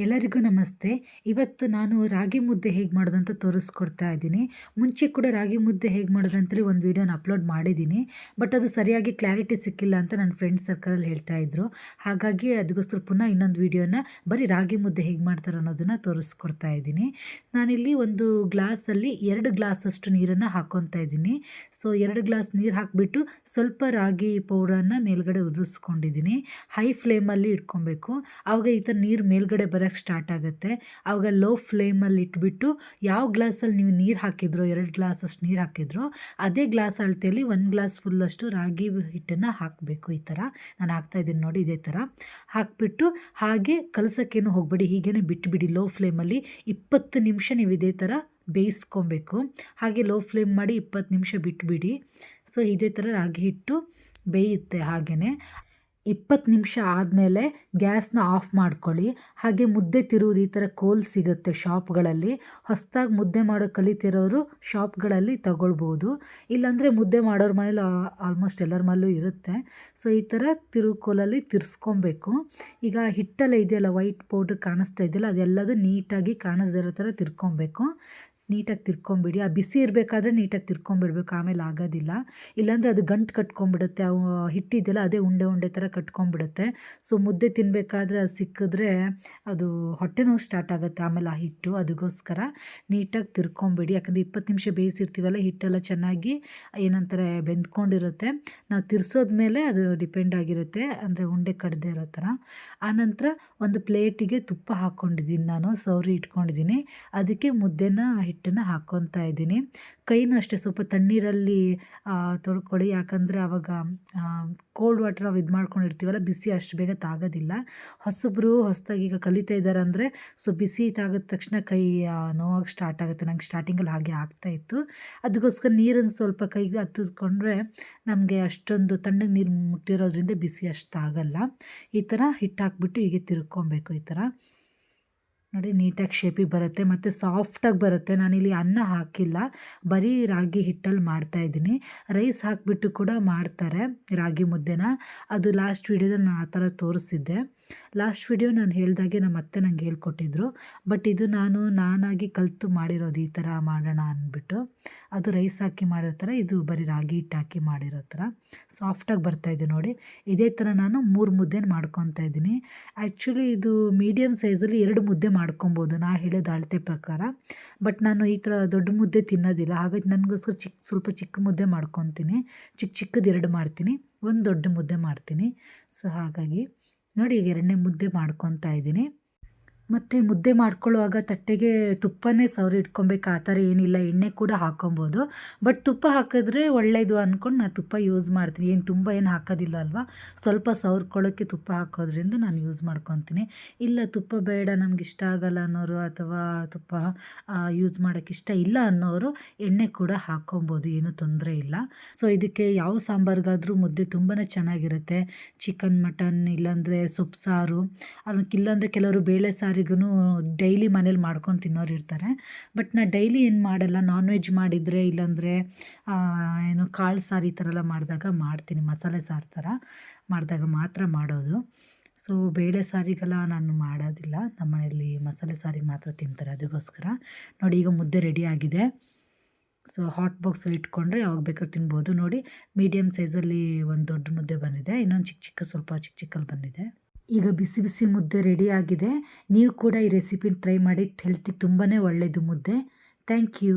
ಎಲ್ಲರಿಗೂ ನಮಸ್ತೆ. ಇವತ್ತು ನಾನು ರಾಗಿ ಮುದ್ದೆ ಹೇಗೆ ಮಾಡೋದು ಅಂತ ತೋರಿಸ್ಕೊಡ್ತಾ ಇದ್ದೀನಿ. ಮುಂಚೆ ಕೂಡ ರಾಗಿ ಮುದ್ದೆ ಹೇಗೆ ಮಾಡೋದು ಅಂತೇಳಿ ಒಂದು ವೀಡಿಯೋನ ಅಪ್ಲೋಡ್ ಮಾಡಿದ್ದೀನಿ. ಬಟ್ ಅದು ಸರಿಯಾಗಿ ಕ್ಲಾರಿಟಿ ಸಿಕ್ಕಿಲ್ಲ ಅಂತ ನನ್ನ ಫ್ರೆಂಡ್ಸ್ ಸರ್ಕಲಲ್ಲಿ ಹೇಳ್ತಾ ಇದ್ರು. ಹಾಗಾಗಿ ಅದಕ್ಕೋಸ್ಕರ ಪುನಃ ಇನ್ನೊಂದು ವೀಡಿಯೋನ ಬರೀ ರಾಗಿ ಮುದ್ದೆ ಹೇಗೆ ಮಾಡ್ತಾರೆ ಅನ್ನೋದನ್ನು ತೋರಿಸ್ಕೊಡ್ತಾ ಇದ್ದೀನಿ. ನಾನಿಲ್ಲಿ ಒಂದು ಗ್ಲಾಸಲ್ಲಿ 2 ಗ್ಲಾಸಷ್ಟು ನೀರನ್ನು ಹಾಕ್ಕೊತಾ ಇದ್ದೀನಿ. ಸೊ 2 ಗ್ಲಾಸ್ ನೀರು ಹಾಕಿಬಿಟ್ಟು ಸ್ವಲ್ಪ ರಾಗಿ ಪೌಡರನ್ನು ಮೇಲ್ಗಡೆ ಉದುರಿಸ್ಕೊಂಡಿದ್ದೀನಿ. ಹೈ ಫ್ಲೇಮಲ್ಲಿ ಇಟ್ಕೊಬೇಕು. ಆವಾಗ ಈ ಥರ ನೀರು ಮೇಲ್ಗಡೆ ಬರೋಕ್ಕೆ ಸ್ಟಾರ್ಟ್ ಆಗುತ್ತೆ. ಆವಾಗ ಲೋ ಫ್ಲೇಮಲ್ಲಿ ಇಟ್ಬಿಟ್ಟು ಯಾವ ಗ್ಲಾಸಲ್ಲಿ ನೀವು ನೀರು ಹಾಕಿದ್ರೋ 2 ಗ್ಲಾಸಷ್ಟು ನೀರು ಹಾಕಿದ್ರೋ ಅದೇ ಗ್ಲಾಸ್ ಅಳತೆಯಲ್ಲಿ 1 ಗ್ಲಾಸ್ ಫುಲ್ಲಷ್ಟು ರಾಗಿ ಹಿಟ್ಟನ್ನು ಹಾಕಬೇಕು. ಈ ಥರ ನಾನು ಹಾಕ್ತಾಯಿದ್ದೀನಿ ನೋಡಿ, ಇದೇ ಥರ ಹಾಕಿಬಿಟ್ಟು ಹಾಗೆ ಕಲಸೋಕ್ಕೇನು ಹೋಗಬೇಡಿ, ಹೀಗೇ ಬಿಟ್ಟುಬಿಡಿ. ಲೋ ಫ್ಲೇಮಲ್ಲಿ 20 ನಿಮಿಷ ನೀವು ಇದೇ ಥರ ಬೇಯಿಸ್ಕೊಬೇಕು. ಹಾಗೆ ಲೋ ಫ್ಲೇಮ್ ಮಾಡಿ 20 ನಿಮಿಷ ಬಿಟ್ಟುಬಿಡಿ. ಸೊ ಇದೇ ಥರ ರಾಗಿ ಹಿಟ್ಟು ಬೇಯುತ್ತೆ. ಹಾಗೆಯೇ 20 ನಿಮಿಷ ಆದಮೇಲೆ ಗ್ಯಾಸ್ನ ಆಫ್ ಮಾಡ್ಕೊಳ್ಳಿ. ಹಾಗೆ ಮುದ್ದೆ ತಿರುವುದು ಈ ಥರ ಕೋಲ್ ಸಿಗುತ್ತೆ ಶಾಪ್ಗಳಲ್ಲಿ. ಹೊಸದಾಗಿ ಮುದ್ದೆ ಮಾಡೋ ಕಲಿತಿರೋರು ಶಾಪ್ಗಳಲ್ಲಿ ತಗೊಳ್ಬೋದು. ಇಲ್ಲಾಂದರೆ ಮುದ್ದೆ ಮಾಡೋರ ಮನೇಲಿ ಆಲ್ಮೋಸ್ಟ್ ಎಲ್ಲರ ಮನೇಲೂ ಇರುತ್ತೆ. ಸೊ ಈ ಥರ ತಿರುವು ಕೋಲಲ್ಲಿ ತಿರ್ಸ್ಕೊಬೇಕು. ಈಗ ಹಿಟ್ಟೆಲ್ಲ ಇದೆಯಲ್ಲ, ವೈಟ್ ಪೌಡ್ರ್ ಕಾಣಿಸ್ತಾ ಇದೆಯಲ್ಲ, ಅದೆಲ್ಲದು ನೀಟಾಗಿ ಕಾಣಿಸ್ದಿರೋ ಥರ ತಿರ್ಕೊಬೇಕು. ನೀಟಾಗಿ ತಿರ್ಕೊಂಬಿಡಿ. ಆ ಬಿಸಿ ಇರಬೇಕಾದ್ರೆ ನೀಟಾಗಿ ತಿರ್ಕೊಂಬಿಡ್ಬೇಕು, ಆಮೇಲೆ ಆಗೋದಿಲ್ಲ. ಇಲ್ಲಾಂದರೆ ಅದು ಗಂಟು ಕಟ್ಕೊಂಡ್ಬಿಡುತ್ತೆ. ಅವು ಹಿಟ್ಟಿದೆಯಲ್ಲ ಅದೇ ಉಂಡೆ ಉಂಡೆ ಥರ ಕಟ್ಕೊಂಡ್ಬಿಡುತ್ತೆ. ಸೊ ಮುದ್ದೆ ತಿನ್ನಬೇಕಾದ್ರೆ ಅದು ಸಿಕ್ಕಿದ್ರೆ ಅದು ಹೊಟ್ಟೆ ನೋವು ಸ್ಟಾರ್ಟ್ ಆಗುತ್ತೆ ಆಮೇಲೆ ಆ ಹಿಟ್ಟು. ಅದಕ್ಕೋಸ್ಕರ ನೀಟಾಗಿ ತಿರ್ಕೊಂಬಿಡಿ. ಯಾಕಂದರೆ 20 ನಿಮಿಷ ಬೇಯಿಸಿರ್ತೀವಲ್ಲ, ಹಿಟ್ಟೆಲ್ಲ ಚೆನ್ನಾಗಿ ಏನಂತಾರೆ ಬೆಂದ್ಕೊಂಡಿರುತ್ತೆ. ನಾವು ತಿರ್ಸೋದ್ಮೇಲೆ ಅದು ಡಿಪೆಂಡ್ ಆಗಿರುತ್ತೆ, ಅಂದರೆ ಉಂಡೆ ಕಡದೆ ಇರೋ ಥರ. ಆನಂತರ ಒಂದು ಪ್ಲೇಟಿಗೆ ತುಪ್ಪ ಹಾಕ್ಕೊಂಡಿದ್ದೀನಿ, ನಾನು ಸೌರಿ ಇಟ್ಕೊಂಡಿದ್ದೀನಿ. ಅದಕ್ಕೆ ಮುದ್ದೆನ ಹಿಟ್ಟನ್ನು ಹಾಕ್ಕೊತಾ ಇದ್ದೀನಿ. ಕೈನೂ ಅಷ್ಟೇ ಸ್ವಲ್ಪ ತಣ್ಣೀರಲ್ಲಿ ತೊಳ್ಕೊಳ್ಳಿ. ಯಾಕಂದರೆ ಆವಾಗ ಕೋಲ್ಡ್ ವಾಟರ್ ನಾವು ಇದು ಮಾಡ್ಕೊಂಡಿರ್ತೀವಲ್ಲ, ಬಿಸಿ ಅಷ್ಟು ಬೇಗ ತಾಗೋದಿಲ್ಲ. ಹೊಸಬ್ರು ಹೊಸದಾಗಿ ಈಗ ಕಲಿತಾ ಇದ್ದಾರೆ ಅಂದರೆ ಸೊ ಬಿಸಿ ತಾಗಿದ ತಕ್ಷಣ ಕೈ ನೋವಾಗಿ ಸ್ಟಾರ್ಟ್ ಆಗುತ್ತೆ. ನಂಗೆ ಸ್ಟಾರ್ಟಿಂಗಲ್ಲಿ ಹಾಗೆ ಆಗ್ತಾಯಿತ್ತು. ಅದಕ್ಕೋಸ್ಕರ ನೀರನ್ನು ಸ್ವಲ್ಪ ಕೈಗೆ ಹತ್ತಿದ್ಕೊಂಡ್ರೆ ನಮಗೆ ಅಷ್ಟೊಂದು ತಣ್ಣಗೆ ನೀರು ಮುಟ್ಟಿರೋದ್ರಿಂದ ಬಿಸಿ ಅಷ್ಟು ಆಗಲ್ಲ. ಈ ಥರ ಹಿಟ್ಟು ಹಾಕ್ಬಿಟ್ಟು ಹೀಗೆ ತಿರ್ಕೊಬೇಕು. ಈ ಥರ ನೋಡಿ ನೀಟಾಗಿ ಶೇಪಿಗೆ ಬರುತ್ತೆ ಮತ್ತು ಸಾಫ್ಟಾಗಿ ಬರುತ್ತೆ. ನಾನಿಲ್ಲಿ ಅನ್ನ ಹಾಕಿಲ್ಲ, ಬರೀ ರಾಗಿ ಹಿಟ್ಟಲ್ಲಿ ಮಾಡ್ತಾಯಿದ್ದೀನಿ. ರೈಸ್ ಹಾಕಿಬಿಟ್ಟು ಕೂಡ ಮಾಡ್ತಾರೆ ರಾಗಿ ಮುದ್ದೆನ. ಅದು ಲಾಸ್ಟ್ ವೀಡಿಯೋದಲ್ಲಿ ನಾನು ಆ ಥರ ತೋರಿಸಿದ್ದೆ. ಲಾಸ್ಟ್ ವೀಡಿಯೋ ನಾನು ಹೇಳಿದಾಗೆ ನಮ್ಮ ಅತ್ತೆ ನಂಗೆ ಹೇಳ್ಕೊಟ್ಟಿದ್ರು. ಬಟ್ ಇದು ನಾನಾಗಿ ಕಲಿತು ಮಾಡಿರೋದು, ಈ ಥರ ಮಾಡೋಣ ಅಂದ್ಬಿಟ್ಟು. ಅದು ರೈಸ್ ಹಾಕಿ ಮಾಡಿರ್ತಾರೆ, ಇದು ಬರೀ ರಾಗಿ ಹಿಟ್ಟು ಹಾಕಿ ಮಾಡಿರೋ ಥರ ಸಾಫ್ಟಾಗಿ ಬರ್ತಾಯಿದೆ ನೋಡಿ. ಇದೇ ಥರ ನಾನು 3 ಮುದ್ದೆನ ಮಾಡ್ಕೊತಾ ಇದ್ದೀನಿ. ಆ್ಯಕ್ಚುಲಿ ಇದು ಮೀಡಿಯಮ್ ಸೈಜಲ್ಲಿ 2 ಮುದ್ದೆ ಮಾಡ್ಕೊಬೋದು ನಾ ಹೇಳಿದ ಅಳತೆ ಪ್ರಕಾರ. ಬಟ್ ನಾನು ಈ ಥರ ದೊಡ್ಡ ಮುದ್ದೆ ತಿನ್ನೋದಿಲ್ಲ, ಹಾಗಾಗಿ ನನಗೋಸ್ಕರ ಸ್ವಲ್ಪ ಚಿಕ್ಕ ಮುದ್ದೆ ಮಾಡ್ಕೊತೀನಿ. ಚಿಕ್ಕದು 2 ಮಾಡ್ತೀನಿ, ಒಂದು ದೊಡ್ಡ ಮುದ್ದೆ ಮಾಡ್ತೀನಿ. ಸೊ ಹಾಗಾಗಿ ನೋಡಿ ಈಗ 2ನೇ ಮುದ್ದೆ ಮಾಡ್ಕೊತಾ ಇದ್ದೀನಿ. ಮತ್ತು ಮುದ್ದೆ ಮಾಡ್ಕೊಳ್ಳುವಾಗ ತಟ್ಟೆಗೆ ತುಪ್ಪನೇ ಸವರಿ ಇಟ್ಕೊಬೇಕು, ಆ ಥರ ಏನಿಲ್ಲ. ಎಣ್ಣೆ ಕೂಡ ಹಾಕ್ಕೊಬೋದು. ಬಟ್ ತುಪ್ಪ ಹಾಕಿದ್ರೆ ಒಳ್ಳೆಯದು ಅಂದ್ಕೊಂಡು ನಾನು ತುಪ್ಪ ಯೂಸ್ ಮಾಡ್ತೀನಿ. ತುಂಬ ಏನು ಹಾಕೋದಿಲ್ಲ ಅಲ್ವಾ, ಸ್ವಲ್ಪ ಸವರ್ಕೊಳ್ಳೋಕ್ಕೆ ತುಪ್ಪ ಹಾಕೋದ್ರಿಂದ ನಾನು ಯೂಸ್ ಮಾಡ್ಕೊತೀನಿ. ಇಲ್ಲ ತುಪ್ಪ ಬೇಡ ನಮ್ಗೆ ಇಷ್ಟ ಆಗಲ್ಲ ಅನ್ನೋರು, ಅಥವಾ ತುಪ್ಪ ಯೂಸ್ ಮಾಡೋಕ್ಕೆ ಇಷ್ಟ ಇಲ್ಲ ಅನ್ನೋರು ಎಣ್ಣೆ ಕೂಡ ಹಾಕ್ಕೊಬೋದು, ಏನೂ ತೊಂದರೆ ಇಲ್ಲ. ಸೊ ಇದಕ್ಕೆ ಯಾವ ಸಾಂಬಾರಿಗಾದರೂ ಮುದ್ದೆ ತುಂಬಾ ಚೆನ್ನಾಗಿರುತ್ತೆ. ಚಿಕನ್, ಮಟನ್, ಇಲ್ಲಾಂದರೆ ಸೊಪ್ಪು ಸಾರು, ಇಲ್ಲಾಂದರೆ ಕೆಲವರು ಬೇಳೆ ಸಾರಿಗೂ ಡೈಲಿ ಮನೇಲಿ ಮಾಡ್ಕೊಂಡು ತಿನ್ನೋರು ಇರ್ತಾರೆ. ಬಟ್ ನಾನು ಡೈಲಿ ಏನು ಮಾಡಲ್ಲ. ನಾನ್ ವೆಜ್ ಮಾಡಿದರೆ, ಇಲ್ಲಾಂದರೆ ಏನು ಕಾಳು ಸಾರು ಈ ಥರ ಎಲ್ಲ ಮಾಡಿದಾಗ ಮಾಡ್ತೀನಿ. ಮಸಾಲೆ ಸಾರು ಥರ ಮಾಡಿದಾಗ ಮಾತ್ರ ಮಾಡೋದು. ಸೊ ಬೇಳೆ ಸಾರಿಗೆಲ್ಲ ನಾನು ಮಾಡೋದಿಲ್ಲ, ನಮ್ಮ ಮನೆಯಲ್ಲಿ ಮಸಾಲೆ ಸಾರಿಗೆ ಮಾತ್ರ ತಿಂತಾರೆ. ಅದಕ್ಕೋಸ್ಕರ ನೋಡಿ ಈಗ ಮುದ್ದೆ ರೆಡಿ ಆಗಿದೆ. ಸೊ ಹಾಟ್ ಬಾಕ್ಸಲ್ಲಿ ಇಟ್ಕೊಂಡ್ರೆ ಯಾವಾಗ ಬೇಕಾದ್ರೂ ತಿನ್ಬೋದು. ನೋಡಿ ಮೀಡಿಯಮ್ ಸೈಜಲ್ಲಿ ಒಂದು ದೊಡ್ಡ ಮುದ್ದೆ ಬಂದಿದೆ, ಇನ್ನೊಂದು ಸ್ವಲ್ಪ ಚಿಕ್ಕಲ್ಲಿ ಬಂದಿದೆ. ಈಗ ಬಿಸಿ ಬಿಸಿ ಮುದ್ದೆ ರೆಡಿ ಆಗಿದೆ. ನೀವು ಕೂಡ ಈ ರೆಸಿಪಿನ ಟ್ರೈ ಮಾಡಿ, ಹೆಲ್ತಿಗೆ ತುಂಬಾ ಒಳ್ಳೆಯದು ಮುದ್ದೆ. Thank you.